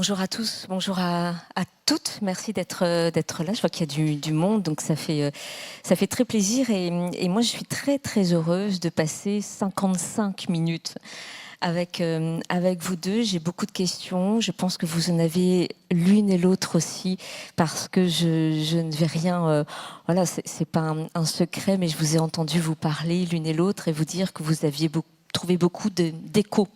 Bonjour à tous, bonjour à toutes. Merci d'être là. Je vois qu'il y a du monde, donc ça fait très plaisir. Et moi, je suis très très heureuse de passer 55 minutes avec vous deux. J'ai beaucoup de questions. Je pense que vous en avez l'une et l'autre aussi, parce que je ne vais rien. Voilà, c'est pas un secret, mais je vous ai entendu vous parler l'une et l'autre et vous dire que vous aviez trouvé beaucoup d'échos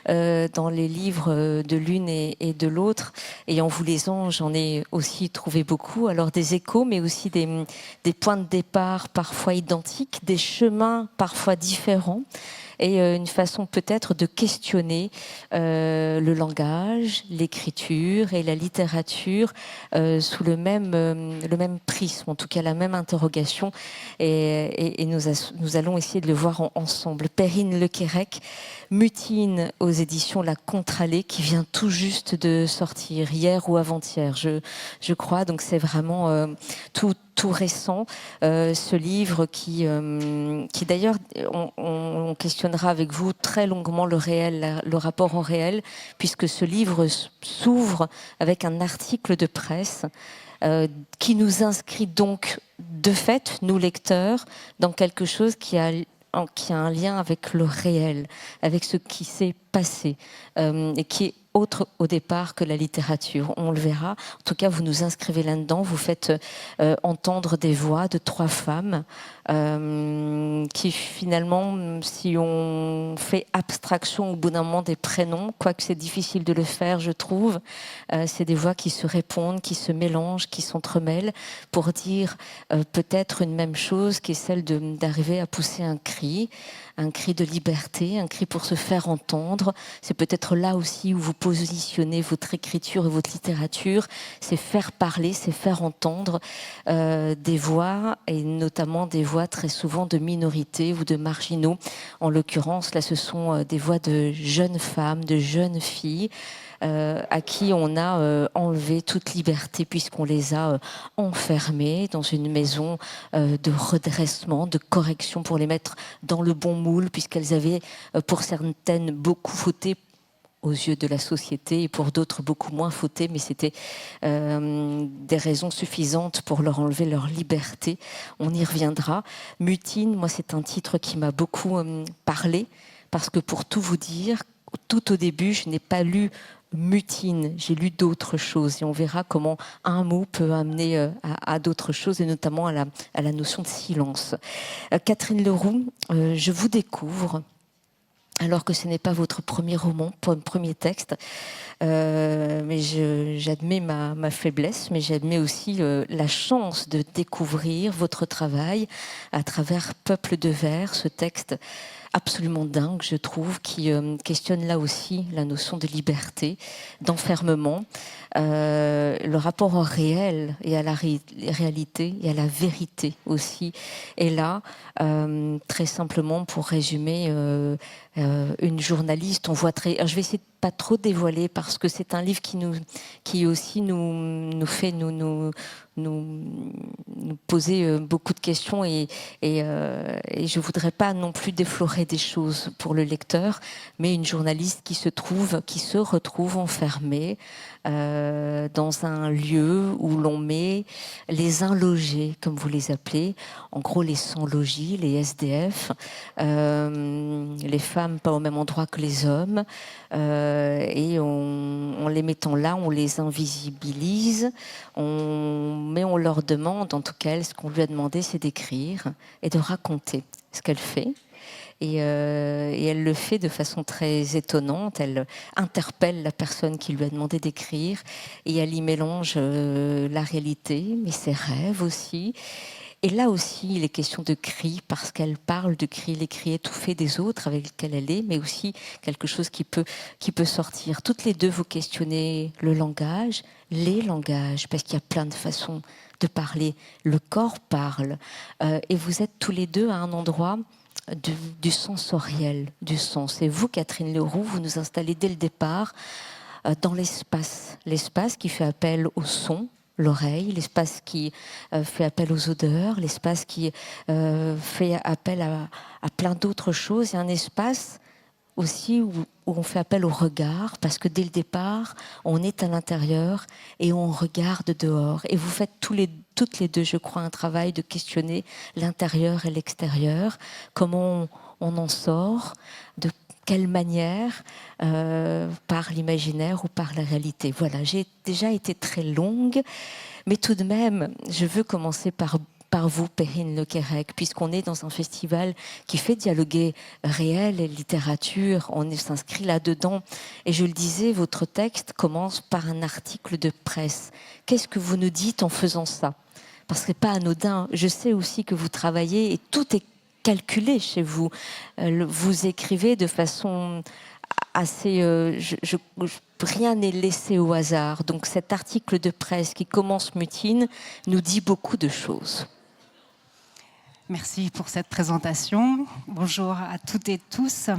dans les livres de l'une et de l'autre. Et en vous lisant, j'en ai aussi trouvé beaucoup. Alors des échos, mais aussi des points de départ parfois identiques, des chemins parfois différents, et une façon peut-être de questionner le langage, l'écriture et la littérature sous le même prisme, en tout cas la même interrogation. Et nous allons essayer de le voir ensemble. Perrine Lequérec, Mutine aux éditions La Contralée, qui vient tout juste de sortir, hier ou avant-hier, je crois. Donc c'est vraiment tout récent, ce livre qui d'ailleurs, on questionnera avec vous très longuement le réel, le rapport au réel, puisque ce livre s'ouvre avec un article de presse qui nous inscrit donc de fait, nous lecteurs, dans quelque chose qui a un lien avec le réel, avec ce qui s'est passé, et qui est autre au départ que la littérature. On le verra. En tout cas, vous nous inscrivez là-dedans. Vous faites entendre des voix de 3 femmes qui finalement, si on fait abstraction au bout d'un moment des prénoms, quoique c'est difficile de le faire, je trouve, c'est des voix qui se répondent, qui se mélangent, qui s'entremêlent pour dire peut-être une même chose, qui est celle d'arriver à pousser un cri de liberté, un cri pour se faire entendre. C'est peut-être là aussi où vous positionnez votre écriture et votre littérature, c'est faire parler, c'est faire entendre des voix, et notamment des voix très souvent de minorités ou de marginaux. En l'occurrence, là, ce sont des voix de jeunes femmes, de jeunes filles, à qui on a enlevé toute liberté, puisqu'on les a enfermées dans une maison de redressement, de correction, pour les mettre dans le bon moule, puisqu'elles avaient pour certaines beaucoup fauté aux yeux de la société, et pour d'autres beaucoup moins fauté, mais c'était des raisons suffisantes pour leur enlever leur liberté. On y reviendra. Mutine, moi, c'est un titre qui m'a beaucoup parlé, parce que pour tout vous dire, tout au début, je n'ai pas lu Mutine, j'ai lu d'autres choses, et on verra comment un mot peut amener à d'autres choses, et notamment à la notion de silence. Catherine Leroux, je vous découvre alors que ce n'est pas votre premier roman, premier texte, mais j'admets ma faiblesse, mais j'admets aussi la chance de découvrir votre travail à travers Peuple de vers, ce texte absolument dingue, je trouve, qui questionne là aussi la notion de liberté, d'enfermement, le rapport au réel et à la réalité et à la vérité aussi. Et là, très simplement, pour résumer, une journaliste, on voit très... Alors, je vais essayer de pas trop dévoiler, parce que c'est un livre qui aussi nous fait nous poser beaucoup de questions, et je voudrais pas non plus déflorer des choses pour le lecteur, mais une journaliste qui se retrouve enfermée dans un lieu où l'on met les inlogés, comme vous les appelez, en gros les sans-logis, les SDF, les femmes pas au même endroit que les hommes, et en les mettant là, on les invisibilise, mais on leur demande, en tout cas elle, ce qu'on lui a demandé, c'est d'écrire et de raconter ce qu'elle fait. Et elle le fait de façon très étonnante. Elle interpelle la personne qui lui a demandé d'écrire, et elle y mélange la réalité, mais ses rêves aussi. Et là aussi, il est question de cri, parce qu'elle parle de cri, les cris étouffés des autres avec lesquels elle est, mais aussi quelque chose qui peut sortir. Toutes les deux, vous questionnez le langage, les langages, parce qu'il y a plein de façons de parler. Le corps parle. Et vous êtes tous les deux à un endroit du sensoriel, du sens. Et vous, Catherine Leroux, vous nous installez dès le départ dans l'espace. L'espace qui fait appel au son, l'oreille, l'espace qui fait appel aux odeurs, l'espace qui fait appel à plein d'autres choses. Et un espace aussi où on fait appel au regard, parce que dès le départ, on est à l'intérieur et on regarde dehors. Et vous faites toutes les deux, je crois, un travail de questionner l'intérieur et l'extérieur, comment on en sort, de quelle manière, par l'imaginaire ou par la réalité. Voilà, j'ai déjà été très longue, mais tout de même, je veux commencer par vous, Perrine Lequerec, puisqu'on est dans un festival qui fait dialoguer réel et littérature, on s'inscrit là-dedans. Et je le disais, votre texte commence par un article de presse. Qu'est-ce que vous nous dites en faisant ça? Parce que c'est pas anodin. Je sais aussi que vous travaillez et tout est calculé chez vous. Vous écrivez de façon assez... rien n'est laissé au hasard. Donc cet article de presse qui commence Mutine nous dit beaucoup de choses. Merci pour cette présentation. Bonjour à toutes et tous.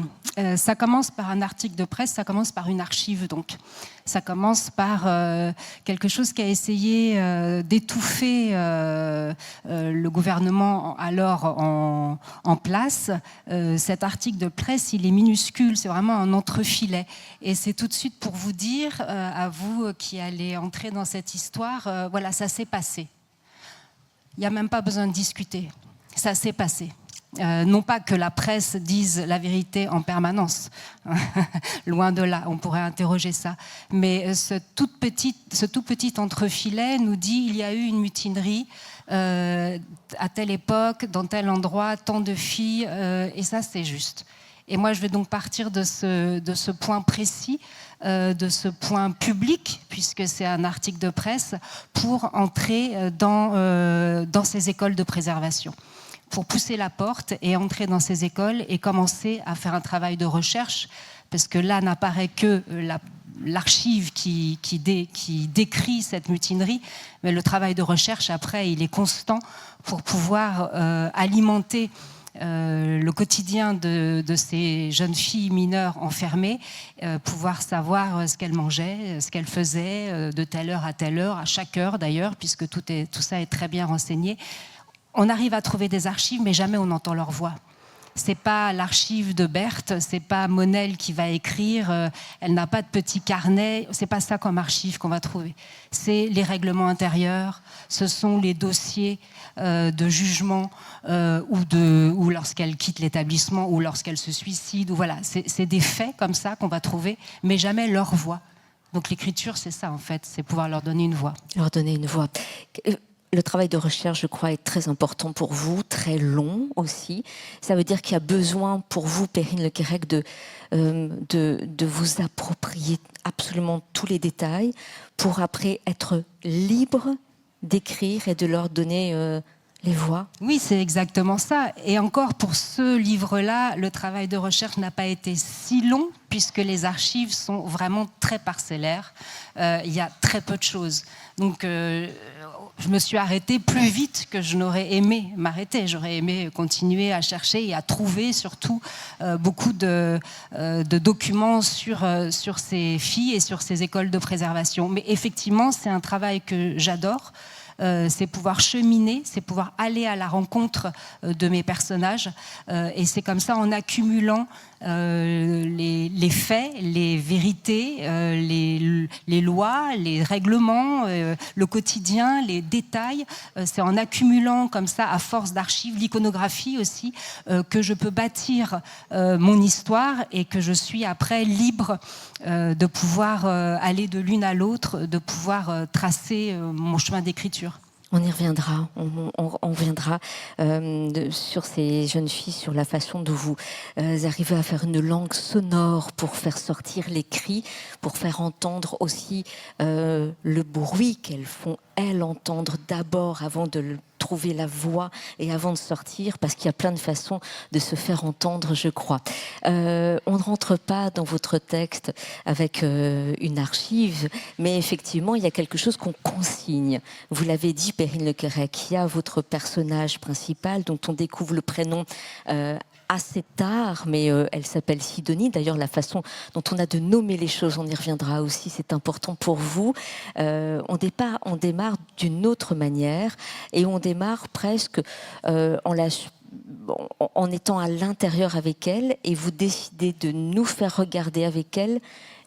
Ça commence par un article de presse, ça commence par une archive donc. Ça commence par quelque chose qui a essayé d'étouffer le gouvernement alors en place. Cet article de presse, il est minuscule, c'est vraiment un entrefilet. Et c'est tout de suite pour vous dire, à vous qui allez entrer dans cette histoire, voilà, ça s'est passé. Il n'y a même pas besoin de discuter. Ça s'est passé. Non pas que la presse dise la vérité en permanence, loin de là, on pourrait interroger ça, mais ce tout petit entrefilet nous dit il y a eu une mutinerie à telle époque, dans tel endroit, tant de filles, et ça c'est juste. Et moi je vais donc partir de ce point précis, de ce point public, puisque c'est un article de presse, pour entrer dans ces écoles de préservation, pour pousser la porte et entrer dans ces écoles et commencer à faire un travail de recherche, parce que là n'apparaît que l'archive qui décrit cette mutinerie, mais le travail de recherche, après, il est constant pour pouvoir alimenter le quotidien de ces jeunes filles mineures enfermées, pouvoir savoir ce qu'elles mangeaient, ce qu'elles faisaient de telle heure, à chaque heure d'ailleurs, puisque tout ça est très bien renseigné. On arrive à trouver des archives, mais jamais on n'entend leur voix. C'est pas l'archive de Berthe, c'est pas Monel qui va écrire, elle n'a pas de petit carnet, c'est pas ça comme archive qu'on va trouver. C'est les règlements intérieurs, ce sont les dossiers de jugement ou lorsqu'elle quitte l'établissement ou lorsqu'elle se suicide, ou voilà, c'est des faits comme ça qu'on va trouver, mais jamais leur voix. Donc l'écriture, c'est ça en fait, c'est pouvoir leur donner une voix. Leur donner une voix. Le travail de recherche, je crois, est très important pour vous, très long aussi. Ça veut dire qu'il y a besoin pour vous, Perrine Lequerec, de vous approprier absolument tous les détails pour après être libre d'écrire et de leur donner les voix. Oui, c'est exactement ça. Et encore, pour ce livre-là, le travail de recherche n'a pas été si long, puisque les archives sont vraiment très parcellaires. Il y a très peu de choses. Donc, je me suis arrêtée plus vite que je n'aurais aimé m'arrêter. J'aurais aimé continuer à chercher et à trouver surtout beaucoup de documents sur ces filles et sur ces écoles de préservation. Mais effectivement, c'est un travail que j'adore. C'est pouvoir cheminer, c'est pouvoir aller à la rencontre de mes personnages. Et c'est comme ça, en accumulant les faits, les vérités, les lois, les règlements, le quotidien, les détails. C'est en accumulant comme ça, à force d'archives, l'iconographie aussi, que je peux bâtir mon histoire et que je suis après libre de pouvoir aller de l'une à l'autre, de pouvoir tracer mon chemin d'écriture. On y reviendra, on reviendra sur ces jeunes filles, sur la façon dont vous arrivez à faire une langue sonore pour faire sortir les cris, pour faire entendre aussi le bruit qu'elles font, elles, entendre d'abord avant de trouver la voix et avant de sortir, parce qu'il y a plein de façons de se faire entendre, je crois. On ne rentre pas dans votre texte avec une archive, mais effectivement, il y a quelque chose qu'on consigne. Vous l'avez dit, Perrine Lequerec, il y a votre personnage principal, dont on découvre le prénom assez tard, mais elle s'appelle Sidonie. D'ailleurs, la façon dont on a de nommer les choses, on y reviendra aussi, c'est important pour vous. On démarre d'une autre manière et on démarre presque en la en étant à l'intérieur avec elle, et vous décidez de nous faire regarder avec elle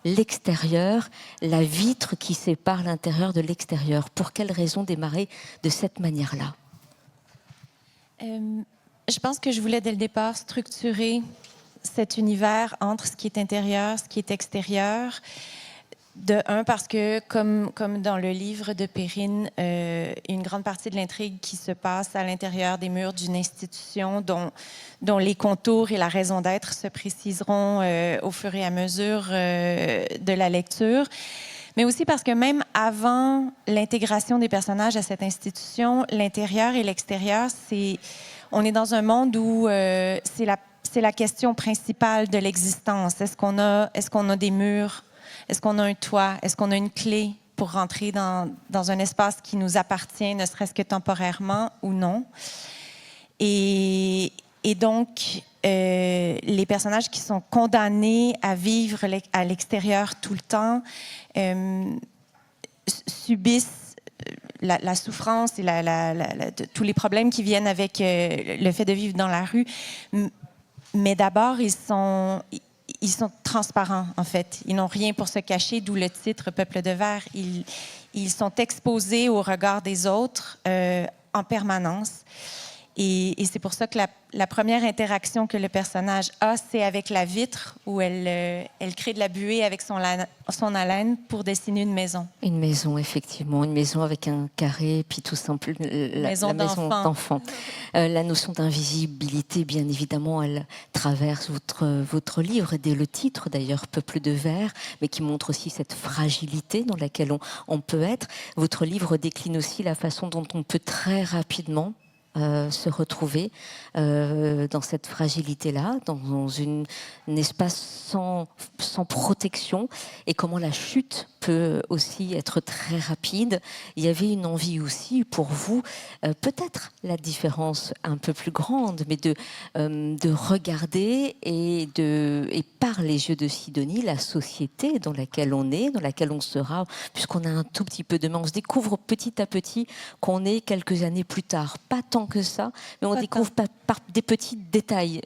l'extérieur, la vitre qui sépare l'intérieur de l'extérieur. Pour quelle raison démarrer de cette manière-là? Je pense que je voulais dès le départ structurer cet univers entre ce qui est intérieur, ce qui est extérieur. De un, parce que, comme dans le livre de Perrine, une grande partie de l'intrigue qui se passe à l'intérieur des murs d'une institution dont les contours et la raison d'être se préciseront au fur et à mesure de la lecture. Mais aussi parce que même avant l'intégration des personnages à cette institution, l'intérieur et l'extérieur, on est dans un monde où c'est la question principale de l'existence. Est-ce qu'on a des murs? Est-ce qu'on a un toit? Est-ce qu'on a une clé pour rentrer dans un espace qui nous appartient, ne serait-ce que temporairement ou non? Et donc, les personnages qui sont condamnés à vivre à l'extérieur tout le temps subissent la souffrance et tous les problèmes qui viennent avec le fait de vivre dans la rue. Mais d'abord, ils sont transparents, en fait. Ils n'ont rien pour se cacher, d'où le titre « Peuple de verre ». Ils sont exposés au regard des autres en permanence. Et c'est pour ça que la première interaction que le personnage a, c'est avec la vitre, où elle crée de la buée avec son haleine pour dessiner une maison. Une maison, effectivement. Une maison avec un carré, puis tout simple, la maison d'enfant. La notion d'invisibilité, bien évidemment, elle traverse votre livre, dès le titre d'ailleurs, Peuple de verre, mais qui montre aussi cette fragilité dans laquelle on peut être. Votre livre décline aussi la façon dont on peut très rapidement se retrouver dans cette fragilité-là, dans un espace sans protection, et comment la chute peut aussi être très rapide. Il y avait une envie aussi pour vous, peut-être la différence un peu plus grande, mais de regarder et par les yeux de Sidonie, la société dans laquelle on est, dans laquelle on sera, puisqu'on a un tout petit peu demain. On se découvre petit à petit qu'on est quelques années plus tard. Pas tant que ça, mais on découvre par des petits détails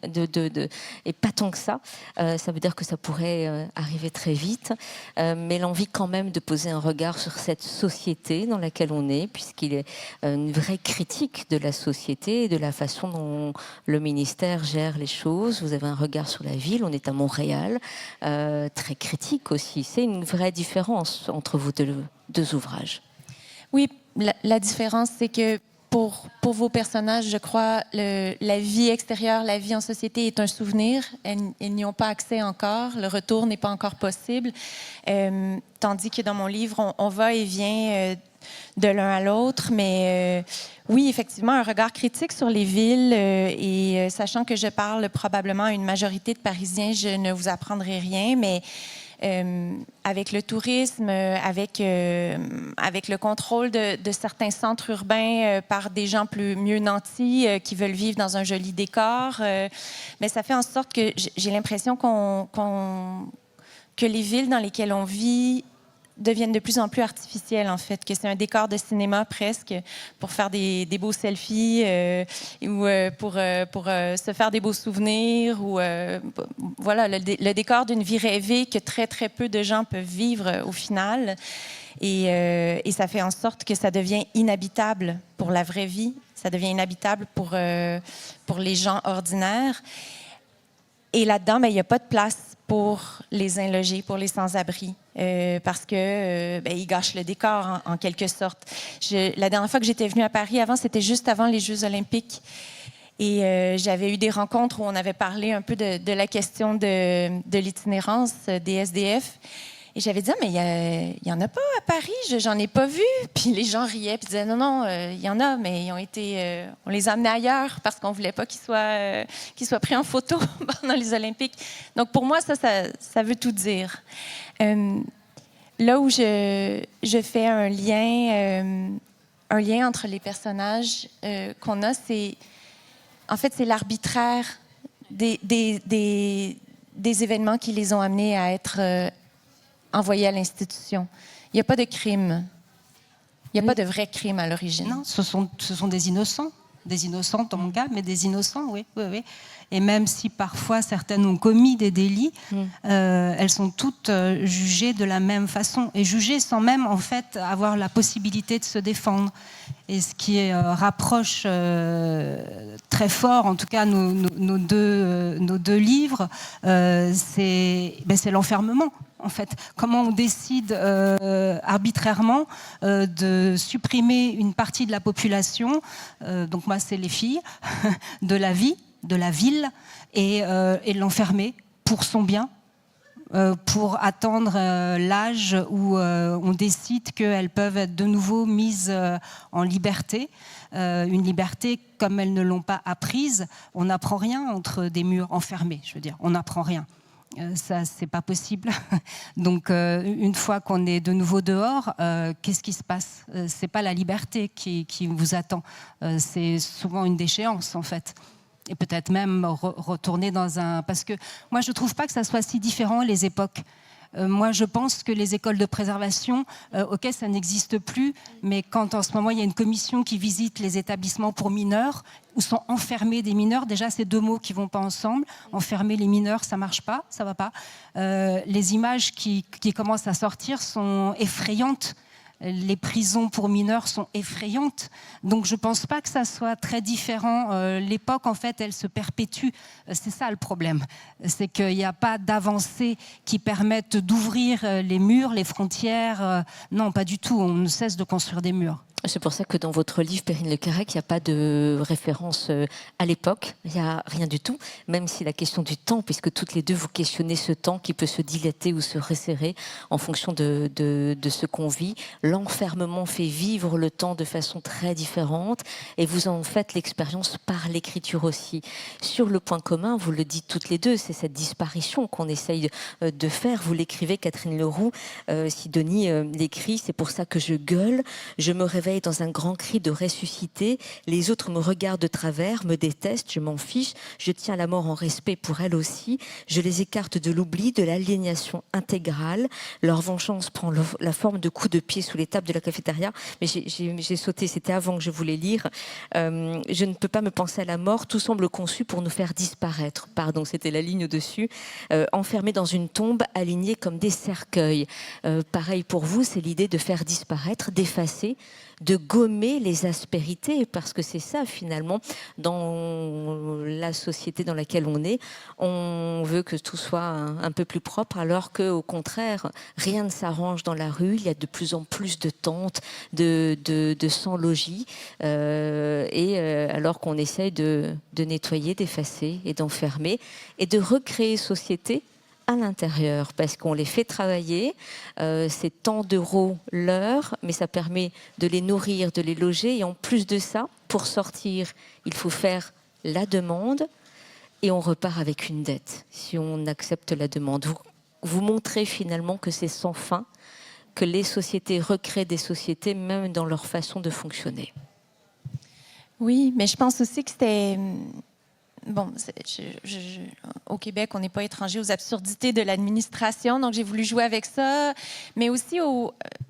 et pas tant que ça. Ça veut dire que ça pourrait arriver très vite, mais l'envie quand même de poser un regard sur cette société dans laquelle on est, puisqu'il est une vraie critique de la société et de la façon dont le ministère gère les choses. Vous avez un regard sur la ville, on est à Montréal, très critique aussi. C'est une vraie différence entre vos deux ouvrages. Oui, la différence, c'est que pour vos personnages, je crois, la vie extérieure, la vie en société est un souvenir. Ils n'y ont pas accès encore. Le retour n'est pas encore possible. Tandis que dans mon livre, on va et vient de l'un à l'autre. Mais oui, effectivement, un regard critique sur les villes. Et sachant que je parle probablement à une majorité de Parisiens, je ne vous apprendrai rien. Mais avec le tourisme, avec le contrôle de certains centres urbains par des gens mieux nantis qui veulent vivre dans un joli décor. Mais ça fait en sorte que j'ai l'impression que les villes dans lesquelles on vit deviennent de plus en plus artificielles, en fait, que c'est un décor de cinéma presque pour faire des beaux selfies ou pour se faire des beaux souvenirs ou voilà, le décor d'une vie rêvée que très, très peu de gens peuvent vivre au final. Et ça fait en sorte que ça devient inhabitable pour la vraie vie, ça devient inhabitable pour les gens ordinaires. Et là-dedans, il n'y a pas de place pour les inlogés, pour les sans-abri, parce que ils gâchent le décor en quelque sorte. La dernière fois que j'étais venue à Paris, c'était juste avant les Jeux olympiques, et j'avais eu des rencontres où on avait parlé un peu de la question de l'itinérance des SDF. Et j'avais dit, mais il n'y en a pas à Paris, j'en ai pas vu. Puis les gens riaient, puis disaient, non, il y en a, mais on les a amenés ailleurs parce qu'on ne voulait pas qu'ils soient pris en photo pendant les Olympiques. Donc pour moi, ça veut tout dire. Là où je fais un lien entre les personnages qu'on a, c'est l'arbitraire des événements qui les ont amenés à être envoyés à l'institution. Il n'y a pas de crime. Il n'y a pas de vrai crime à l'origine. Non, ce sont des innocents. des innocentes dans mon cas, mais des innocents, oui, oui, oui. Et même si parfois certaines ont commis des délits, elles sont toutes jugées de la même façon et jugées sans même en fait avoir la possibilité de se défendre. Et ce qui rapproche très fort, en tout cas nos deux livres, c'est l'enfermement. En fait, comment on décide arbitrairement de supprimer une partie de la population, donc moi c'est les filles, de la vie, de la ville, et de l'enfermer pour son bien, pour attendre l'âge où on décide qu'elles peuvent être de nouveau mises en liberté. Une liberté comme elles ne l'ont pas apprise. On n'apprend rien entre des murs enfermés, je veux dire, on n'apprend rien. Ça, c'est pas possible. Donc, une fois qu'on est de nouveau dehors, qu'est-ce qui se passe ? C'est pas la liberté qui vous attend. C'est souvent une déchéance, en fait. Et peut-être même retourner dans un... Parce que moi, je trouve pas que ça soit si différent, les époques. Moi, je pense que les écoles de préservation, ok, ça n'existe plus, mais quand en ce moment, il y a une commission qui visite les établissements pour mineurs, où sont enfermés des mineurs, déjà, c'est deux mots qui ne vont pas ensemble. Enfermer les mineurs, ça ne marche pas, ça ne va pas. Les images qui commencent à sortir sont effrayantes. Les prisons pour mineurs sont effrayantes. Donc, je ne pense pas que ça soit très différent. L'époque, en fait, elle se perpétue. C'est ça le problème. C'est qu'il n'y a pas d'avancées qui permettent d'ouvrir les murs, les frontières. Non, pas du tout. On ne cesse de construire des murs. C'est pour ça que dans votre livre, Perrine Le Carrec, il n'y a pas de référence à l'époque. Il n'y a rien du tout, même si la question du temps, puisque toutes les deux vous questionnez ce temps qui peut se dilater ou se resserrer en fonction de ce qu'on vit. L'enfermement fait vivre le temps de façon très différente et vous en faites l'expérience par l'écriture aussi. Sur le point commun, vous le dites toutes les deux, c'est cette disparition qu'on essaye de faire. Vous l'écrivez, Catherine Leroux, Sidonie l'écrit, c'est pour ça que je gueule, je me réveille dans un grand cri de ressusciter, les autres me regardent de travers, me détestent, je m'en fiche, je tiens la mort en respect pour elles aussi, je les écarte de l'oubli, de l'aliénation intégrale, leur vengeance prend la forme de coups de pied sous les tables de la cafétéria, mais j'ai sauté, c'était avant que je voulais lire, je ne peux pas me penser à la mort, tout semble conçu pour nous faire disparaître, pardon, c'était la ligne au-dessus, enfermés dans une tombe, alignés comme des cercueils. Pareil pour vous, c'est l'idée de faire disparaître, d'effacer, de gommer les aspérités, parce que c'est ça finalement dans la société dans laquelle on est, on veut que tout soit un peu plus propre, alors qu'au contraire rien ne s'arrange dans la rue, il y a de plus en plus de tentes, de sans-logis, alors qu'on essaye de nettoyer, d'effacer et d'enfermer et de recréer société à l'intérieur, parce qu'on les fait travailler, c'est tant d'euros l'heure, mais ça permet de les nourrir, de les loger, et en plus de ça, pour sortir, il faut faire la demande, et on repart avec une dette, si on accepte la demande. Vous montrez finalement que c'est sans fin, que les sociétés recréent des sociétés, même dans leur façon de fonctionner. Oui, mais je pense aussi que c'était... Bon, au Québec, on n'est pas étranger aux absurdités de l'administration, donc j'ai voulu jouer avec ça, mais aussi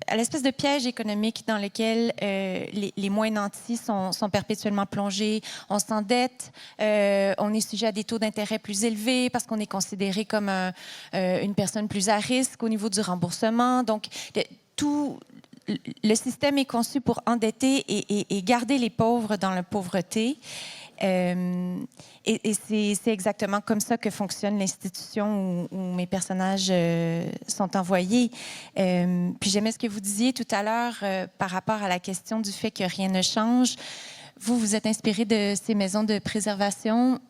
à l'espèce de piège économique dans lequel les moins nantis sont perpétuellement plongés. On s'endette, on est sujet à des taux d'intérêt plus élevés parce qu'on est considéré comme une personne plus à risque au niveau du remboursement. Donc, tout... Le système est conçu pour endetter et garder les pauvres dans la pauvreté. Et c'est exactement comme ça que fonctionne l'institution où mes personnages sont envoyés. Puis j'aimais ce que vous disiez tout à l'heure par rapport à la question du fait que rien ne change. Vous êtes inspiré de ces maisons de préservation.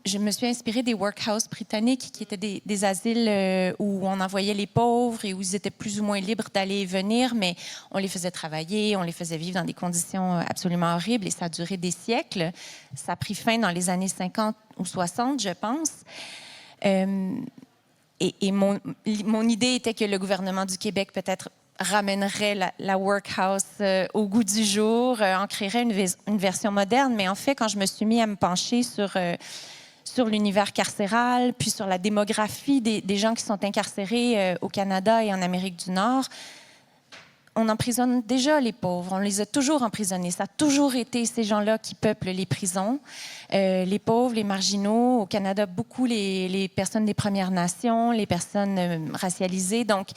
Je me suis inspirée des workhouses britanniques qui étaient des asiles où on envoyait les pauvres et où ils étaient plus ou moins libres d'aller et venir, mais on les faisait travailler, on les faisait vivre dans des conditions absolument horribles et ça a duré des siècles. Ça a pris fin dans les années 50 ou 60, je pense. Et mon idée était que le gouvernement du Québec peut-être ramènerait la workhouse au goût du jour, en créerait une version moderne. Mais en fait, quand je me suis mis à me pencher sur l'univers carcéral, puis sur la démographie des gens qui sont incarcérés au Canada et en Amérique du Nord, on emprisonne déjà les pauvres, on les a toujours emprisonnés. Ça a toujours été ces gens-là qui peuplent les prisons. Les pauvres, les marginaux, au Canada, beaucoup les personnes des Premières Nations, les personnes racialisées. Donc,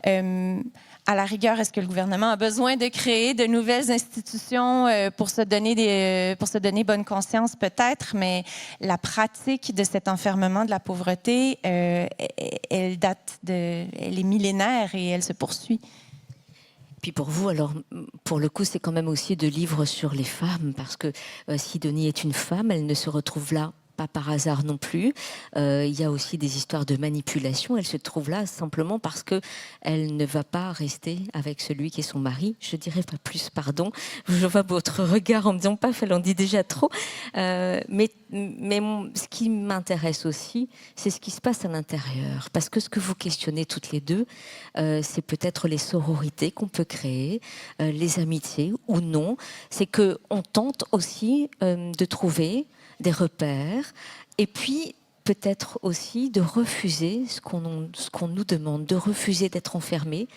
à la rigueur, est-ce que le gouvernement a besoin de créer de nouvelles institutions pour se donner bonne conscience? Peut-être, mais la pratique de cet enfermement de la pauvreté, elle est millénaire et elle se poursuit. Puis pour vous, alors, pour le coup, c'est quand même aussi de livres sur les femmes, parce que Sidonie est une femme, elle ne se retrouve là pas par hasard non plus. Il y a aussi des histoires de manipulation. Elle se trouve là simplement parce que elle ne va pas rester avec celui qui est son mari. Je dirais pas plus, pardon. Je vois votre regard en me disant paf, elle en dit déjà trop. Mais ce qui m'intéresse aussi, c'est ce qui se passe à l'intérieur. Parce que ce que vous questionnez toutes les deux, c'est peut-être les sororités qu'on peut créer, les amitiés ou non. C'est qu'on tente aussi de trouver des repères, et puis peut-être aussi de refuser ce qu'on nous demande, de refuser d'être enfermés,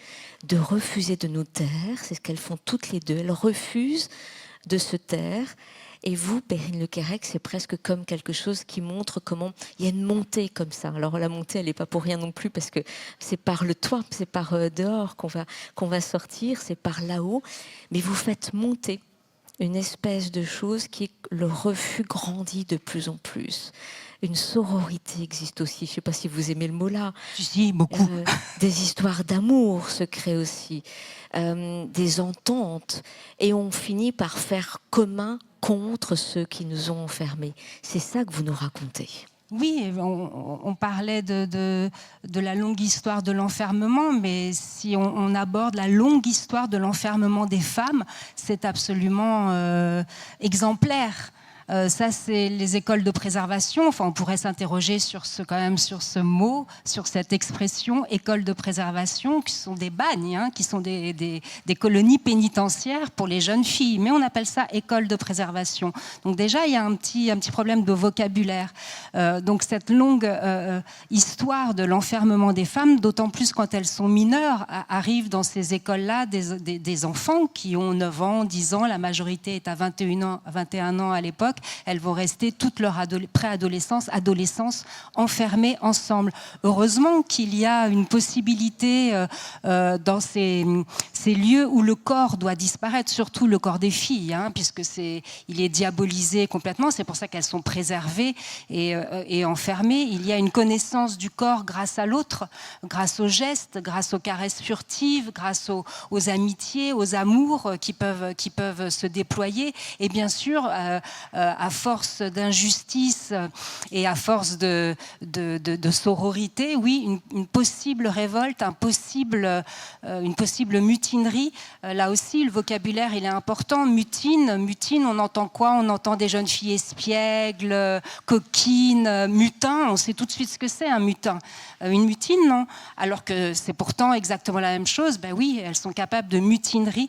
de refuser de nous taire. C'est ce qu'elles font toutes les deux. Elles refusent de se taire. Et vous, Perrine Lequerec, c'est presque comme quelque chose qui montre comment il y a une montée comme ça. Alors la montée, elle n'est pas pour rien non plus, parce que c'est par le toit, c'est par dehors qu'on va sortir, c'est par là-haut. Mais vous faites monter une espèce de chose qui est le refus grandit de plus en plus. Une sororité existe aussi. Je ne sais pas si vous aimez le mot-là. Si, beaucoup. Des histoires d'amour se créent aussi. Des ententes. Et on finit par faire commun contre ceux qui nous ont enfermés. C'est ça que vous nous racontez. Oui, on parlait de la longue histoire de l'enfermement, mais si on aborde la longue histoire de l'enfermement des femmes, c'est absolument exemplaire. Ça, c'est les écoles de préservation. Enfin, on pourrait s'interroger sur ce mot, sur cette expression, école de préservation, qui sont des bagnes, hein, qui sont des colonies pénitentiaires pour les jeunes filles. Mais on appelle ça école de préservation. Donc déjà, il y a un petit problème de vocabulaire. Donc cette longue histoire de l'enfermement des femmes, d'autant plus quand elles sont mineures, arrivent dans ces écoles-là des enfants qui ont 9 ans, 10 ans. La majorité est à 21 ans à l'époque. Elles vont rester toute leur préadolescence, adolescence, enfermées ensemble. Heureusement qu'il y a une possibilité dans ces lieux où le corps doit disparaître, surtout le corps des filles, hein, puisque il est diabolisé complètement. C'est pour ça qu'elles sont préservées et enfermées. Il y a une connaissance du corps grâce à l'autre, grâce aux gestes, grâce aux caresses furtives, grâce aux amitiés, aux amours qui peuvent se déployer. Et bien sûr, à force d'injustice et à force de sororité, oui, une possible révolte, une possible mutinerie. Là aussi, le vocabulaire, il est important. Mutine, on entend quoi? On entend des jeunes filles espiègles, coquines, mutins. On sait tout de suite ce que c'est, un mutin. Une mutine, non. Alors que c'est pourtant exactement la même chose. Ben oui, elles sont capables de mutinerie.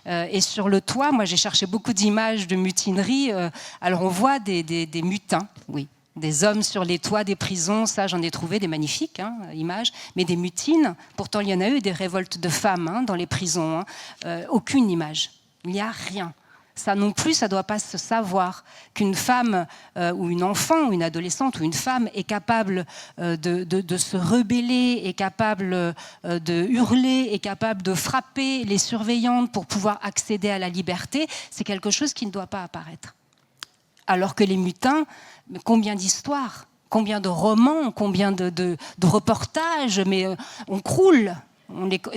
Et sur le toit, moi, j'ai cherché beaucoup d'images de mutinerie. Alors, on voit des mutins, oui. Des hommes sur les toits des prisons, ça j'en ai trouvé des magnifiques images, mais des mutines, pourtant il y en a eu des révoltes de femmes dans les prisons, aucune image, il n'y a rien. Ça non plus, ça ne doit pas se savoir qu'une femme ou une enfant, ou une adolescente ou une femme est capable de se rebeller, est capable de hurler, est capable de frapper les surveillantes pour pouvoir accéder à la liberté. C'est quelque chose qui ne doit pas apparaître. Alors que les mutins, combien d'histoires, combien de romans, combien de reportages, mais on croule.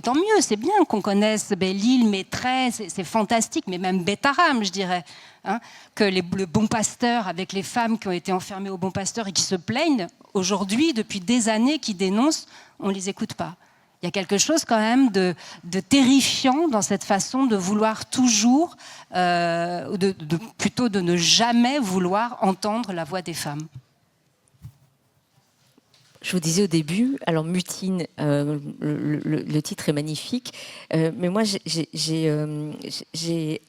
Tant mieux, c'est bien qu'on connaisse l'île Maîtresse, c'est fantastique, mais même Bétaram, je dirais. Hein, que le Bon Pasteur, avec les femmes qui ont été enfermées au Bon Pasteur et qui se plaignent, aujourd'hui, depuis des années, qui dénoncent, on ne les écoute pas. Il y a quelque chose quand même de terrifiant dans cette façon de vouloir toujours, plutôt de ne jamais vouloir entendre la voix des femmes. Je vous disais au début, alors Mutine, le titre est magnifique, mais moi j'ai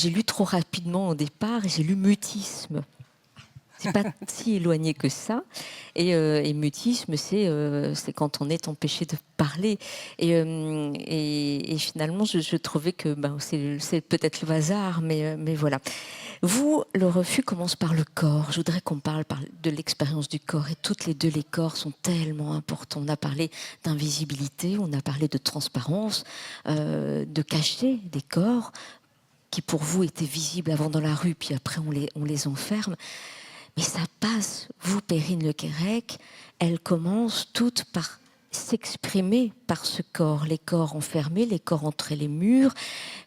lu trop rapidement au départ et j'ai lu Mutisme. C'est pas si éloigné que ça. Et mutisme, c'est quand on est empêché de parler. Et finalement, je trouvais que c'est peut-être le hasard, mais voilà. Vous, le refus commence par le corps. Je voudrais qu'on parle de l'expérience du corps. Et toutes les deux, les corps sont tellement importants. On a parlé d'invisibilité, on a parlé de transparence, de cacher des corps qui pour vous étaient visibles avant dans la rue, puis après on les enferme. Mais ça passe. Vous, Perrine Lequerec, elle commence toute par s'exprimer par ce corps. Les corps enfermés, les corps entre les murs,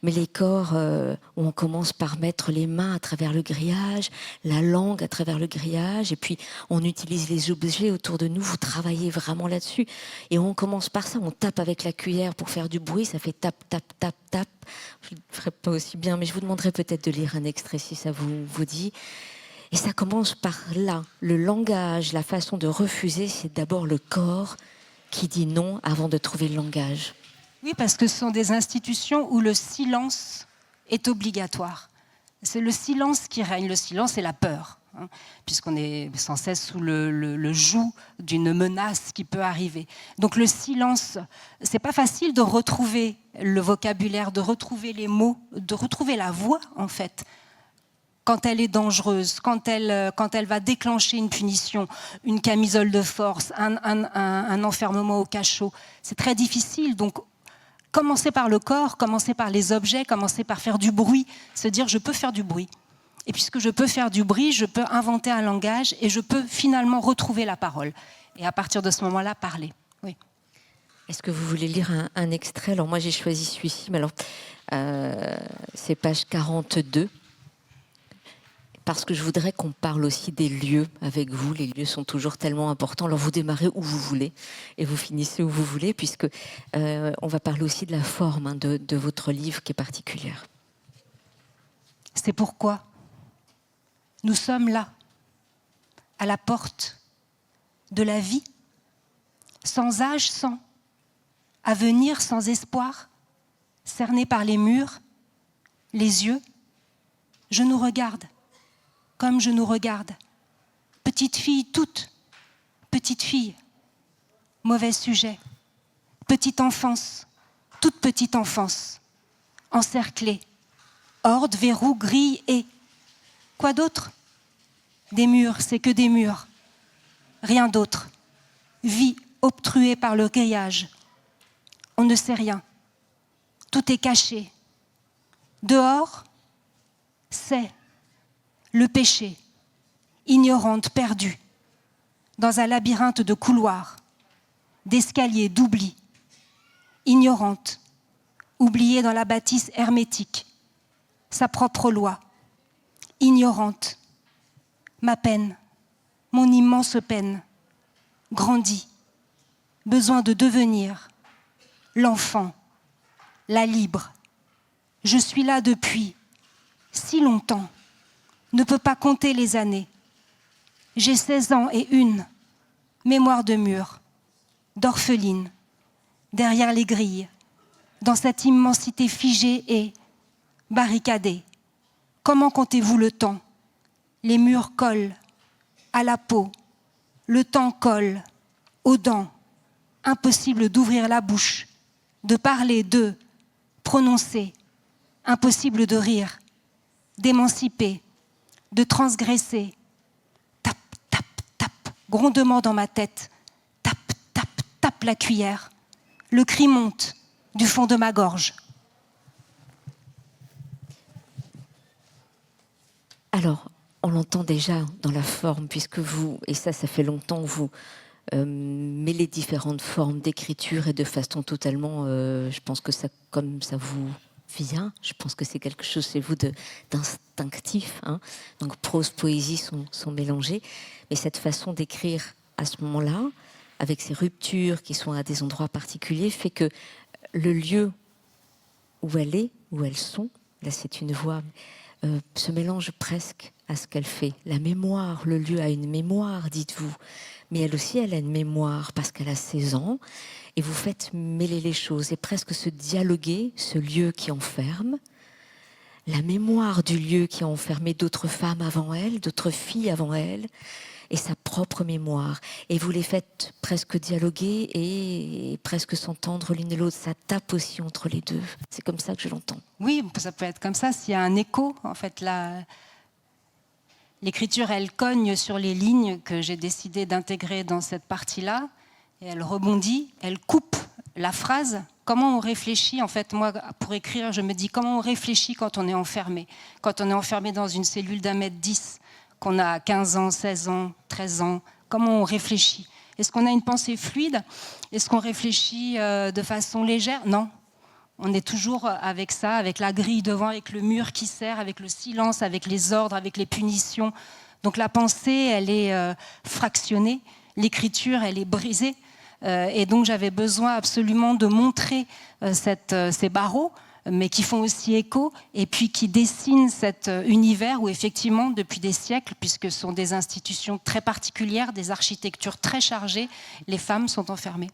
mais les corps où on commence par mettre les mains à travers le grillage, la langue à travers le grillage, et puis on utilise les objets autour de nous. Vous travaillez vraiment là-dessus. Et on commence par ça. On tape avec la cuillère pour faire du bruit. Ça fait tap, tap, tap, tap. Je ne le ferai pas aussi bien, mais je vous demanderai peut-être de lire un extrait si ça vous dit. Et ça commence par là. Le langage, la façon de refuser, c'est d'abord le corps qui dit non avant de trouver le langage. Oui, parce que ce sont des institutions où le silence est obligatoire. C'est le silence qui règne. Le silence et la peur, puisqu'on est sans cesse sous le joug d'une menace qui peut arriver. Donc le silence, c'est pas facile de retrouver le vocabulaire, de retrouver les mots, de retrouver la voix, en fait. Quand elle est dangereuse, quand elle va déclencher une punition, une camisole de force, un enfermement au cachot, c'est très difficile. Donc, commencer par le corps, commencer par les objets, commencer par faire du bruit, se dire je peux faire du bruit. Et puisque je peux faire du bruit, je peux inventer un langage et je peux finalement retrouver la parole. Et à partir de ce moment-là, parler. Oui. Est-ce que vous voulez lire un extrait? Alors moi j'ai choisi celui-ci, mais alors c'est page 42. Parce que je voudrais qu'on parle aussi des lieux avec vous. Les lieux sont toujours tellement importants. Alors vous démarrez où vous voulez et vous finissez où vous voulez, puisque on va parler aussi de la forme de votre livre qui est particulière. C'est pourquoi nous sommes là, à la porte de la vie, sans âge, sans avenir, sans espoir, cernés par les murs, les yeux. Je nous regarde. Comme je nous regarde. Petite fille toute, petite fille, mauvais sujet. Petite enfance, toute petite enfance, encerclée. Horde, verrou, grille et... Quoi d'autre? Des murs, c'est que des murs. Rien d'autre. Vie obstruée par le grillage. On ne sait rien. Tout est caché. Dehors, c'est... le péché, ignorante, perdue, dans un labyrinthe de couloirs, d'escaliers, d'oubli, ignorante, oubliée dans la bâtisse hermétique, sa propre loi, ignorante, ma peine, mon immense peine, grandie, besoin de devenir, l'enfant, la libre. Je suis là depuis si longtemps. Ne peut pas compter les années. J'ai 16 ans et une mémoire de mur, d'orpheline, derrière les grilles, dans cette immensité figée et barricadée. Comment comptez-vous le temps? Les murs collent à la peau, le temps colle aux dents. Impossible d'ouvrir la bouche, de parler, de prononcer. Impossible de rire, d'émanciper, de transgresser. Tap, tap, tap, grondement dans ma tête. Tap, tap, tap la cuillère. Le cri monte du fond de ma gorge. Alors, on l'entend déjà dans la forme, puisque vous, et ça fait longtemps, vous mêlez différentes formes d'écriture et de façon totalement, je pense que ça, comme ça vous vient, je pense que c'est quelque chose chez vous d'instinctif, hein. Donc prose, poésie sont mélangées, mais cette façon d'écrire à ce moment-là, avec ces ruptures qui sont à des endroits particuliers, fait que le lieu où elles sont, là c'est une voix, se mélange presque à ce qu'elle fait. La mémoire, le lieu a une mémoire, dites-vous, mais elle aussi, elle a une mémoire parce qu'elle a 16 ans, et vous faites mêler les choses et presque se dialoguer, ce lieu qui enferme, la mémoire du lieu qui a enfermé d'autres femmes avant elle, d'autres filles avant elle, et sa propre mémoire. Et vous les faites presque dialoguer et presque s'entendre l'une et l'autre. Ça tape aussi entre les deux. C'est comme ça que je l'entends. Oui, ça peut être comme ça, s'il y a un écho. En fait, l'écriture, elle cogne sur les lignes que j'ai décidé d'intégrer dans cette partie-là, et elle rebondit, elle coupe la phrase. Comment on réfléchit, en fait, moi, pour écrire, je me dis comment on réfléchit quand on est enfermé. Quand on est enfermé dans une cellule d'1,10 m, qu'on a 15 ans, 16 ans, 13 ans, comment on réfléchit? Est-ce qu'on a une pensée fluide? Est-ce qu'on réfléchit de façon légère? Non. On est toujours avec ça, avec la grille devant, avec le mur qui serre, avec le silence, avec les ordres, avec les punitions. Donc la pensée, elle est fractionnée. L'écriture, elle est brisée. Et donc j'avais besoin absolument de montrer ces barreaux, mais qui font aussi écho, et puis qui dessinent cet univers où effectivement, depuis des siècles, puisque ce sont des institutions très particulières, des architectures très chargées, les femmes sont enfermées.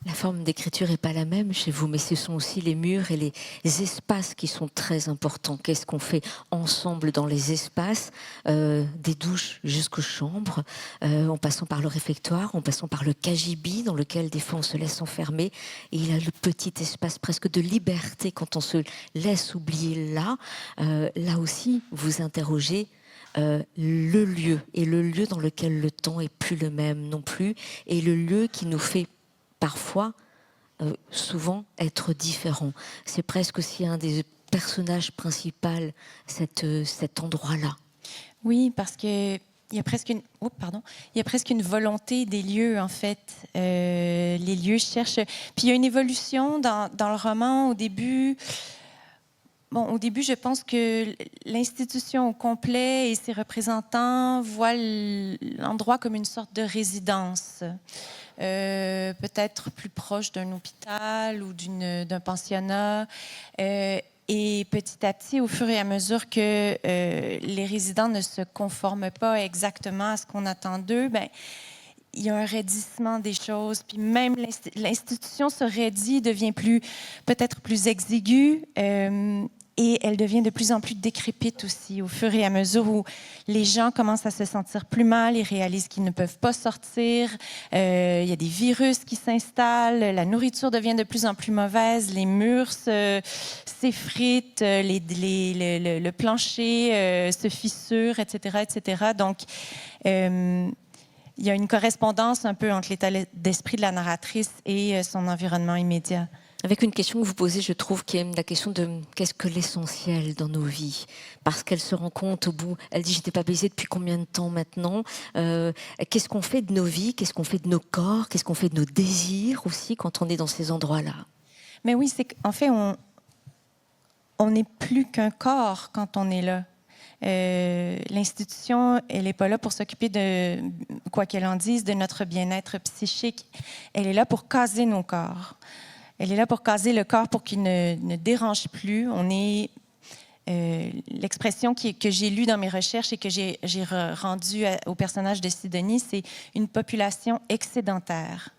La forme d'écriture n'est pas la même chez vous, mais ce sont aussi les murs et les espaces qui sont très importants. Qu'est-ce qu'on fait ensemble dans les espaces, des douches jusqu'aux chambres, en passant par le réfectoire, en passant par le cagibi dans lequel des fois on se laisse enfermer. Et il y a le petit espace presque de liberté quand on se laisse oublier là. Là aussi, vous interrogez le lieu, et le lieu dans lequel le temps est plus le même non plus, et le lieu qui nous fait parfois, souvent, être différent. C'est presque aussi un des personnages principaux, cet endroit-là. Oui, parce que il y a presque une volonté des lieux, en fait. Les lieux cherchent... Puis il y a une évolution dans le roman. Au début, je pense que l'institution au complet et ses représentants voient l'endroit comme une sorte de résidence. Peut-être plus proche d'un hôpital ou d'un pensionnat. Et petit à petit, au fur et à mesure que les résidents ne se conforment pas exactement à ce qu'on attend d'eux, il y a un raidissement des choses. Puis même l'institution se raidit, devient peut-être plus exiguë. Et elle devient de plus en plus décrépite aussi, au fur et à mesure où les gens commencent à se sentir plus mal, ils réalisent qu'ils ne peuvent pas sortir, il y a des virus qui s'installent, la nourriture devient de plus en plus mauvaise, les murs s'effritent, le plancher se fissure, etc., etc. Donc, il y a une correspondance un peu entre l'état d'esprit de la narratrice et son environnement immédiat. Avec une question que vous posez, je trouve, qui est la question de qu'est-ce que l'essentiel dans nos vies? Parce qu'elle se rend compte au bout, elle dit « j'étais pas baisée depuis combien de temps maintenant ?» Qu'est-ce qu'on fait de nos vies? Qu'est-ce qu'on fait de nos corps? Qu'est-ce qu'on fait de nos désirs aussi quand on est dans ces endroits-là? Mais oui, c'est qu'en fait, on n'est plus qu'un corps quand on est là. L'institution, elle n'est pas là pour s'occuper de, quoi qu'elle en dise, de notre bien-être psychique. Elle est là pour caser nos corps. Elle est là pour caser le corps pour qu'il ne dérange plus. On est l'expression que j'ai lue dans mes recherches et que j'ai rendue au personnage de Sidonie, c'est une population excédentaire.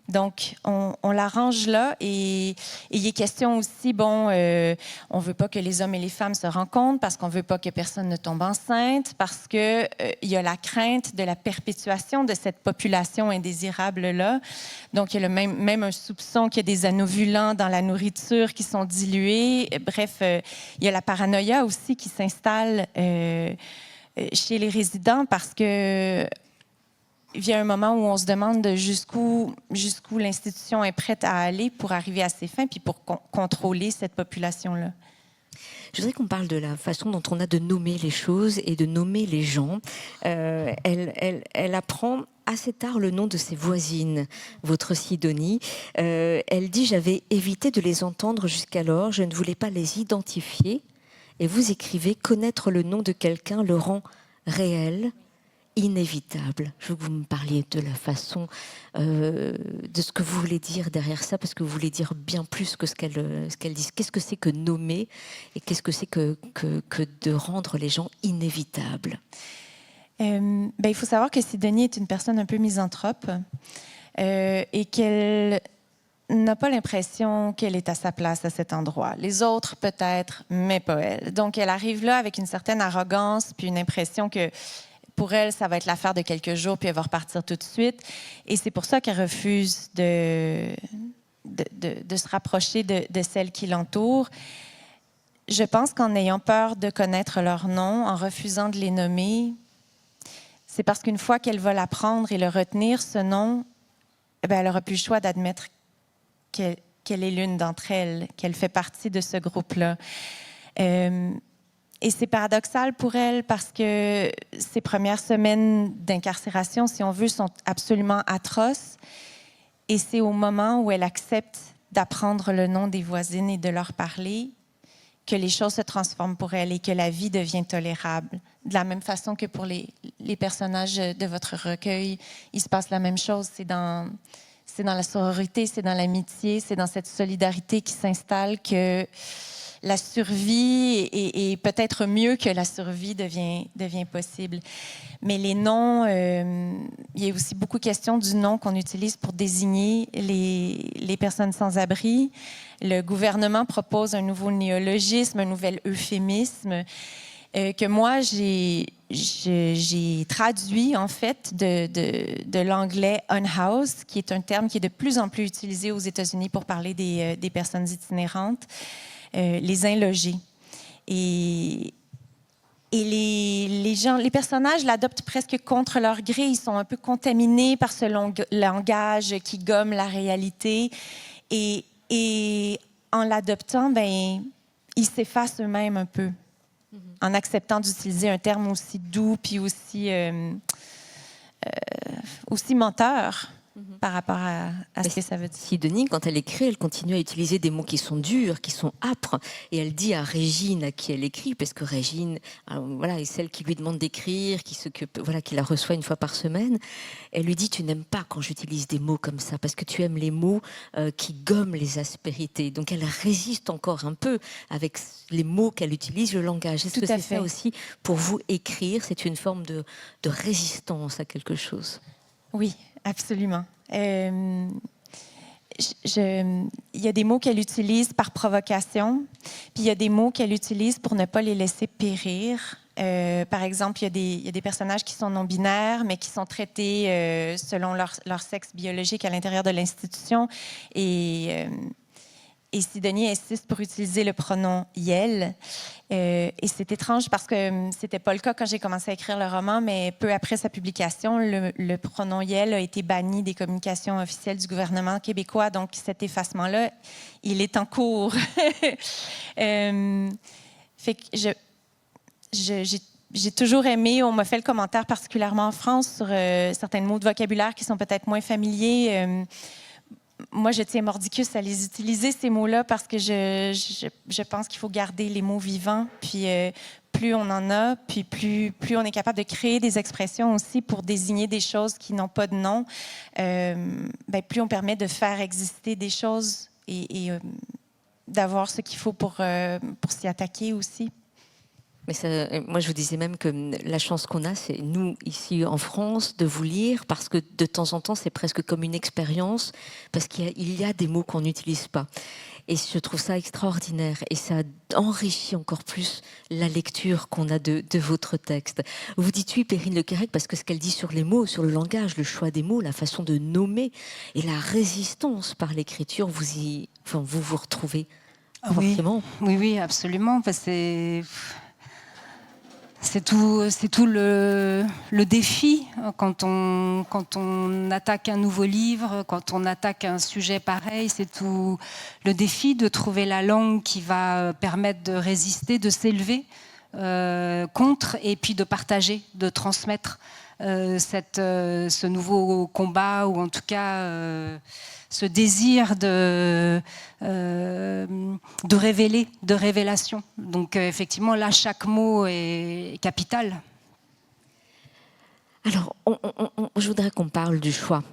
Donc, on la range là et il est question aussi, on ne veut pas que les hommes et les femmes se rencontrent parce qu'on ne veut pas que personne ne tombe enceinte, parce qu'il y a la crainte de la perpétuation de cette population indésirable-là. Donc, il y a même un soupçon qu'il y a des anovulants dans la nourriture qui sont dilués. Bref, il y a la paranoïa aussi qui s'installe chez les résidents parce que il y a un moment où on se demande jusqu'où l'institution est prête à aller pour arriver à ses fins puis pour contrôler cette population-là. Je voudrais qu'on parle de la façon dont on a de nommer les choses et de nommer les gens. Elle apprend assez tard le nom de ses voisines, votre Sidonie. Elle dit « J'avais évité de les entendre jusqu'alors, je ne voulais pas les identifier. » Et vous écrivez « Connaître le nom de quelqu'un le rend réel, inévitable. » Je veux que vous me parliez de la façon, de ce que vous voulez dire derrière ça, parce que vous voulez dire bien plus que ce qu'elle dit. Qu'est-ce que c'est que nommer et qu'est-ce que c'est que de rendre les gens inévitables? Il faut savoir que Sidonie est une personne un peu misanthrope et qu'elle n'a pas l'impression qu'elle est à sa place à cet endroit. Les autres, peut-être, mais pas elle. Donc, elle arrive là avec une certaine arrogance, puis une impression que pour elle, ça va être l'affaire de quelques jours, puis elle va repartir tout de suite. Et c'est pour ça qu'elle refuse de se rapprocher de celles qui l'entourent. Je pense qu'en ayant peur de connaître leur nom, en refusant de les nommer, c'est parce qu'une fois qu'elle va l'apprendre et le retenir, ce nom, elle n'aura plus le choix d'admettre qu'elle est l'une d'entre elles, qu'elle fait partie de ce groupe-là. Et c'est paradoxal pour elle parce que ses premières semaines d'incarcération, si on veut, sont absolument atroces. Et c'est au moment où elle accepte d'apprendre le nom des voisines et de leur parler que les choses se transforment pour elle et que la vie devient tolérable. De la même façon que pour les personnages de votre recueil, il se passe la même chose. C'est dans la sororité, c'est dans l'amitié, c'est dans cette solidarité qui s'installe que la survie et peut-être mieux que la survie devient possible. Mais les noms, il y a aussi beaucoup question du nom qu'on utilise pour désigner les personnes sans abri. Le gouvernement propose un nouveau néologisme, un nouvel euphémisme que moi, j'ai traduit en fait de l'anglais unhoused, qui est un terme qui est de plus en plus utilisé aux États-Unis pour parler des personnes itinérantes. Les inlogés. Et les personnages l'adoptent presque contre leur gré. Ils sont un peu contaminés par ce langage qui gomme la réalité. Et en l'adoptant, ils s'effacent eux-mêmes un peu, en acceptant d'utiliser un terme aussi doux puis aussi menteur. Par rapport à ce que ça veut dire. Sidonie, quand elle écrit, elle continue à utiliser des mots qui sont durs, qui sont âpres. Et elle dit à Régine, à qui elle écrit, parce que Régine est celle qui lui demande d'écrire, qui la reçoit une fois par semaine. Elle lui dit, tu n'aimes pas quand j'utilise des mots comme ça, parce que tu aimes les mots qui gomment les aspérités. Donc elle résiste encore un peu avec les mots qu'elle utilise, le langage. Est-ce que c'est ça aussi, pour vous, écrire, c'est une forme de résistance à quelque chose? Oui, absolument. Il y a des mots qu'elle utilise par provocation, puis il y a des mots qu'elle utilise pour ne pas les laisser périr. Par exemple, il y a des personnages qui sont non-binaires, mais qui sont traités selon leur sexe biologique à l'intérieur de l'institution. Et Sidonie insiste pour utiliser le pronom « yel ». Et c'est étrange parce que c'était pas le cas quand j'ai commencé à écrire le roman, mais peu après sa publication, le pronom « yel » a été banni des communications officielles du gouvernement québécois. Donc, cet effacement-là, il est en cours. Fait que j'ai toujours aimé, on m'a fait le commentaire particulièrement en France sur certains mots de vocabulaire qui sont peut-être moins familiers. Moi, je tiens mordicus à les utiliser, ces mots-là, parce que je pense qu'il faut garder les mots vivants. Puis plus on en a, puis plus on est capable de créer des expressions aussi pour désigner des choses qui n'ont pas de nom, plus on permet de faire exister des choses et d'avoir ce qu'il faut pour s'y attaquer aussi. Mais ça, moi, je vous disais même que la chance qu'on a, c'est nous, ici en France, de vous lire, parce que de temps en temps, c'est presque comme une expérience, parce qu'il y a des mots qu'on n'utilise pas. Et je trouve ça extraordinaire. Et ça enrichit encore plus la lecture qu'on a de votre texte. Vous dites oui, Perrine Lequerec, parce que ce qu'elle dit sur les mots, sur le langage, le choix des mots, la façon de nommer, et la résistance par l'écriture, vous vous retrouvez forcément. Oui, absolument. Parce que c'est tout le défi quand on attaque un nouveau livre, quand on attaque un sujet pareil, c'est tout le défi de trouver la langue qui va permettre de résister, de s'élever contre et puis de partager, de transmettre ce nouveau combat ou en tout cas ce désir de révéler, de révélation. Donc effectivement, là, chaque mot est capital. Alors, je voudrais qu'on parle du choix